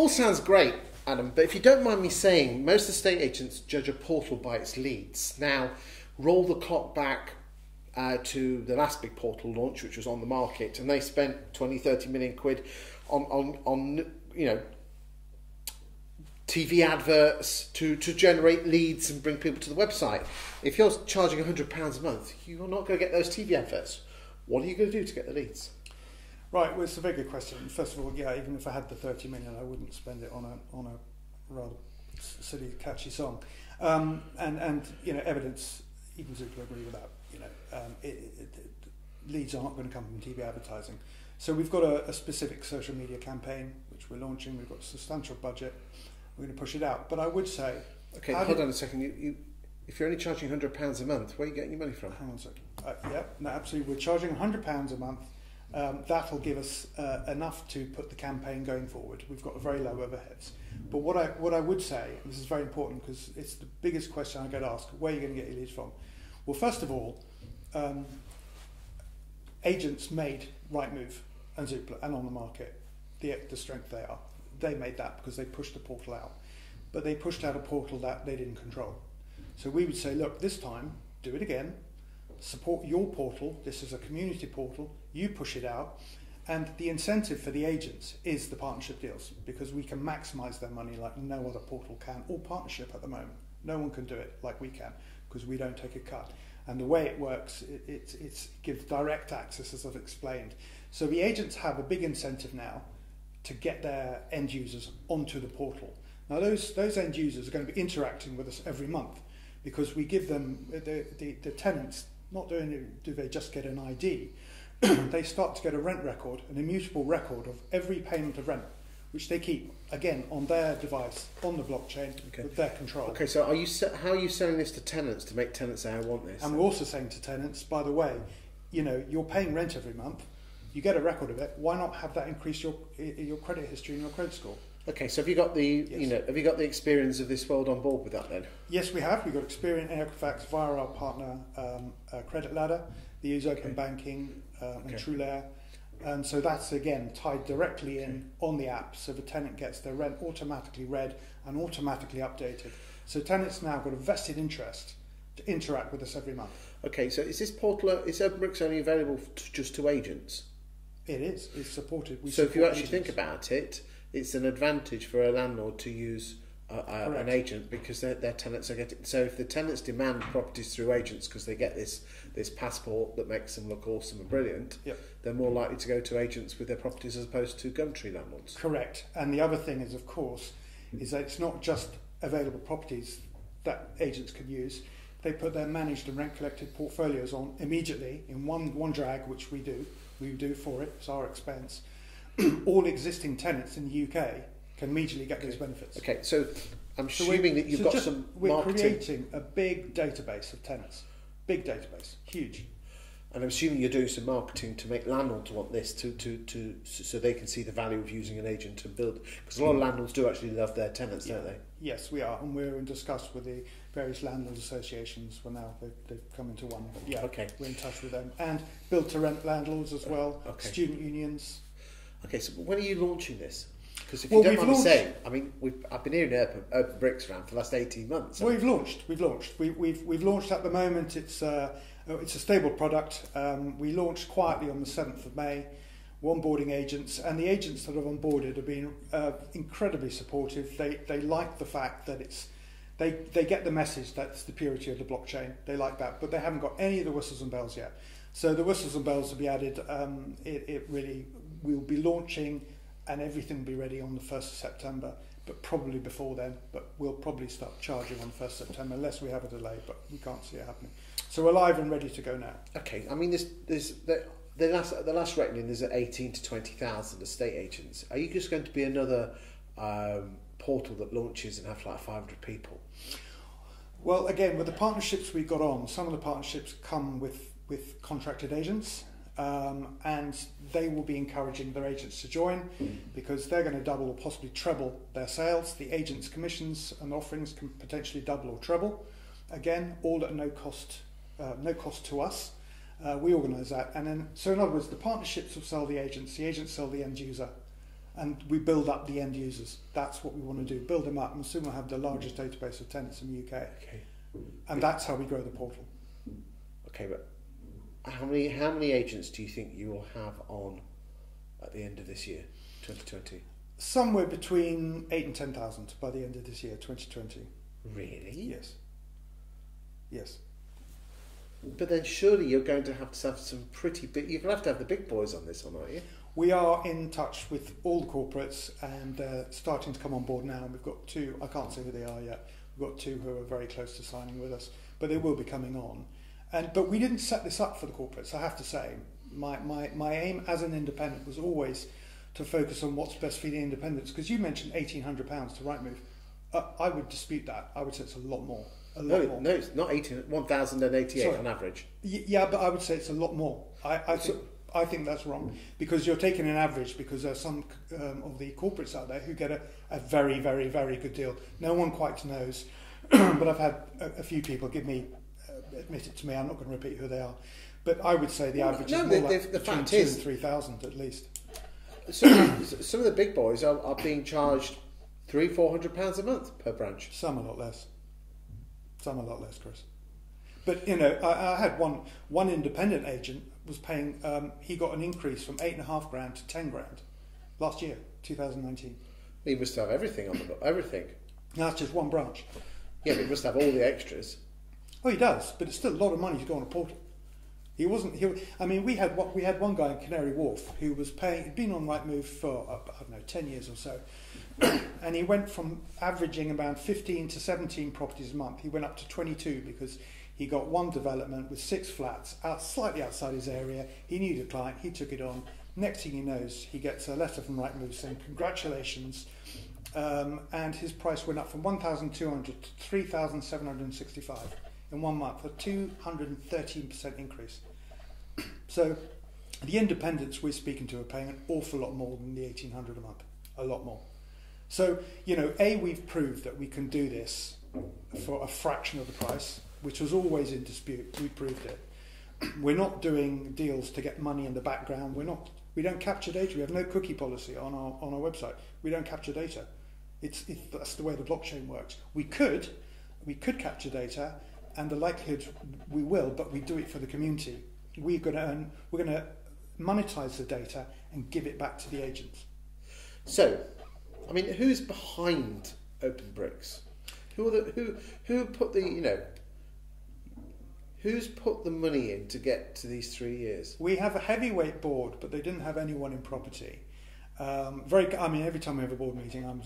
all sounds great, Adam, but if you don't mind me saying, most estate agents judge a portal by its leads. Now, roll the clock back to the last big portal launch, which was on the market, and they spent 20-30 million quid on TV adverts to generate leads and bring people to the website. If you're charging £100 a month, you're not going to get those TV adverts. What are you going to do to get the leads? Right, well, it's a very good question. First of all, yeah, even if I had the 30 million, I wouldn't spend it on a rather silly, catchy song. And evidence, even Zoopla agree with that. Leads are not going to come from TV advertising. So we've got a specific social media campaign which we're launching. We've got a substantial budget. We're going to push it out. But I would say... Okay, hold on a second. If you're only charging £100 a month, where are you getting your money from? Hang on a second. No, absolutely. We're charging £100 a month. That'll give us enough to put the campaign going forward. We've got very low overheads. But what I would say, and this is very important because it's the biggest question I get asked, where are you going to get your leads from? Well, first of all, agents made Rightmove and Zoopla and On the Market the strength they are. They made that because they pushed the portal out. But they pushed out a portal that they didn't control. So we would say, look, this time, do it again. Support your portal. This is a community portal. You push it out. And the incentive for the agents is the partnership deals because we can maximise their money like no other portal can, or partnership at the moment. No one can do it like we can because we don't take a cut. And the way it works, it gives direct access, as I've explained. So the agents have a big incentive now to get their end users onto the portal. Now those end users are going to be interacting with us every month because we give them, the tenants, not only do they just get an ID, they start to get a rent record, an immutable record of every payment of rent, which they keep, again, on their device, on the blockchain, with their control. Okay, so how are you selling this to tenants to make tenants say, I want this? And we're also saying to tenants, by the way, you're paying rent every month, you get a record of it, why not have that increase your credit history and your credit score? Okay, so have you got the have you got the experience of this world on board with that then? Yes, we have. We've got experience in Equifax via our partner Credit Ladder. They use open banking and TrueLayer. And so that's, again, tied directly in on the app, so the tenant gets their rent automatically read and automatically updated. So tenants now got a vested interest to interact with us every month. Okay, so is this portal, is OpenBrix only available just to agents? It is. It's supported. So if you actually think about it, it's an advantage for a landlord to use an agent because their tenants are getting... So if the tenants demand properties through agents because they get this passport that makes them look awesome and brilliant, they're more likely to go to agents with their properties as opposed to Gumtree landlords. Correct. And the other thing is, of course, is that it's not just available properties that agents can use. They put their managed and rent collected portfolios on immediately in one drag, which we do for it, it's our expense. All existing tenants in the UK can immediately get those benefits. Okay, so I'm assuming that you've got some marketing. We're creating a big database of tenants. Big database, huge. And I'm assuming you're doing some marketing to make landlords want this so they can see the value of using an agent to build. Because a lot of landlords do actually love their tenants, don't they? Yes, we are, and we're in discuss with the various landlord associations. Well, now they've come into one, but we're in touch with them. And build-to-rent landlords as well, student unions. Okay, so when are you launching this? Because if you don't mind me saying, I mean, I've been hearing OpenBrix around for the last 18 months. Well, we've launched. We've launched at the moment. It's a stable product. We launched quietly on the 7th of May. We're onboarding agents, and the agents that have onboarded have been incredibly supportive. They like the fact that they get the message that's the purity of the blockchain. They like that, but they haven't got any of the whistles and bells yet. So the whistles and bells will be added. We'll be launching, and everything will be ready on the 1st of September, but probably before then. But we'll probably start charging on the 1st of September, unless we have a delay, but we can't see it happening. So we're live and ready to go now. Okay, I mean, the last reckoning, there's 18 to 20,000 estate agents. Are you just going to be another portal that launches and have like 500 people? Well, again, with the partnerships we got on, some of the partnerships come with contracted agents. And they will be encouraging their agents to join because they're going to double or possibly treble their sales. The agents' commissions and offerings can potentially double or treble. Again, all at no cost to us. We organise that, and then so in other words, the partnerships will sell the agents sell the end user, and we build up the end users. That's what we want to do, build them up, and soon we'll have the largest database of tenants in the UK. Okay. And that's how we grow the portal. Okay, but how many agents do you think you will have on at the end of this year, 2020? Somewhere between 8 and 10,000 by the end of this year, 2020. Really? Yes. Yes. But then surely you're going to have some pretty big... You're going to have the big boys on this one, aren't you? We are in touch with all the corporates, and they're starting to come on board now. And we've got two, I can't say who they are yet, we've got two who are very close to signing with us, but they will be coming on. But we didn't set this up for the corporates, I have to say. My aim as an independent was always to focus on what's best for the independents, because you mentioned £1,800 to Rightmove. I would dispute that. I would say it's a lot more. No, it's not 1,088 on average. Yeah, but I would say it's a lot more. I think that's wrong, because you're taking an average, because there's some of the corporates out there who get a very, very, very good deal. No one quite knows, but I've had a few people admit it to me. I'm not going to repeat who they are, but I would say the average is more like between 2,000 and 3,000 at least. Some of the big boys are being charged £300-400 a month per branch. Some a lot less, Chris. But I had one independent agent was paying. He got an increase from £8,500 to £10,000 last year, 2019. He must have everything on everything. That's just one branch. Yeah, but he must have all the extras. Oh, he does, but it's still a lot of money to go on a portal. We had one guy in Canary Wharf who was paying. He'd been on Rightmove for I don't know 10 years or so, and he went from averaging around 15 to 17 properties a month. He went up to 22 because he got one development with 6 flats slightly outside his area. He knew the client. He took it on. Next thing he knows, he gets a letter from Rightmove saying congratulations, and his price went up from 1,200 to 3,765 in 1 month, a 213% increase. So the independents we're speaking to are paying an awful lot more than the 1,800 a month, a lot more. So, we've proved that we can do this for a fraction of the price, which was always in dispute. We proved it. We're not doing deals to get money in the background. We don't capture data. We have no cookie policy on our website. We don't capture data. That's the way the blockchain works. We could capture data, and the likelihood we will, but we do it for the community. We're going to monetize the data and give it back to the agents. So, who's behind OpenBrix? Who's put the money in to get to these 3 years? We have a heavyweight board, but they didn't have anyone in property. Every time we have a board meeting, I'm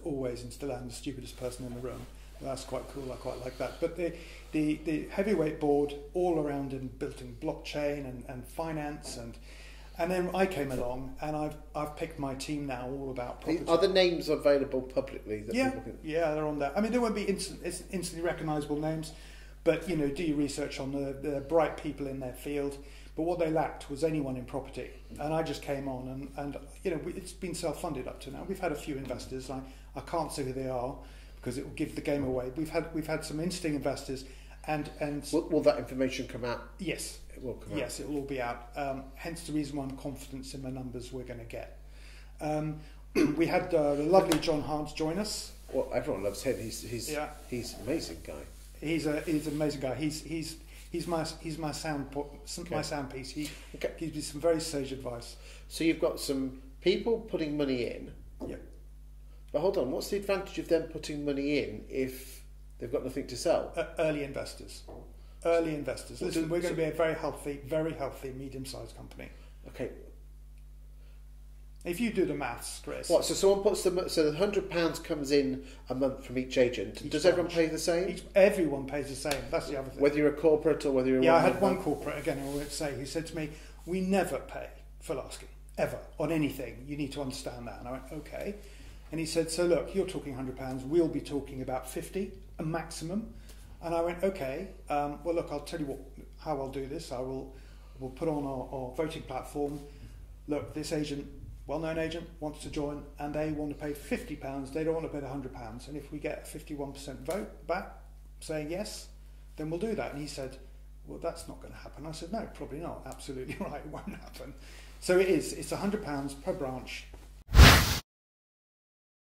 always and still am the stupidest person in the room. That's quite cool. I quite like that. But the heavyweight board all around in building blockchain and finance and then I came along and I've picked my team now all about property. Are the names available publicly? Yeah, they're on there. There won't be instantly recognisable names, but do your research on the bright people in their field. But what they lacked was anyone in property, and I just came on and it's been self-funded up to now. We've had a few investors. I can't say who they are, because it will give the game away. We've had some interesting investors, and will that information come out? Yes, it will come out. Yes, it will all be out. Hence the reason why I'm confident in the numbers we're going to get. We had the lovely John Hart join us. Well, everyone loves him. He's an amazing guy. He's an amazing guy. He's my sound piece. He gives me some very sage advice. So you've got some people putting money in. Yeah. But hold on, what's the advantage of them putting money in if they've got nothing to sell? Early investors. Listen, we're going to be a very healthy, medium-sized company. Okay. If you do the maths, Chris. What? So someone puts the £100 comes in a month from each agent. Does everyone pay the same? Everyone pays the same. That's the other thing. Whether you're a corporate or whether you're I had one corporate again. I won't say. He said to me, "We never pay full asking ever on anything. You need to understand that." And I went, "Okay." And he said, "So look, you're talking £100. We'll be talking about 50, a maximum." And I went, "Okay. Well, look, I'll tell you how I'll do this. We'll put on our voting platform. Look, this agent, well-known agent, wants to join, and they want to pay £50. They don't want to pay the £100. And if we get a 51% vote back saying yes, then we'll do that." And he said, "Well, that's not going to happen." I said, "No, probably not. Absolutely right. It won't happen." So it is. It's £100 per branch.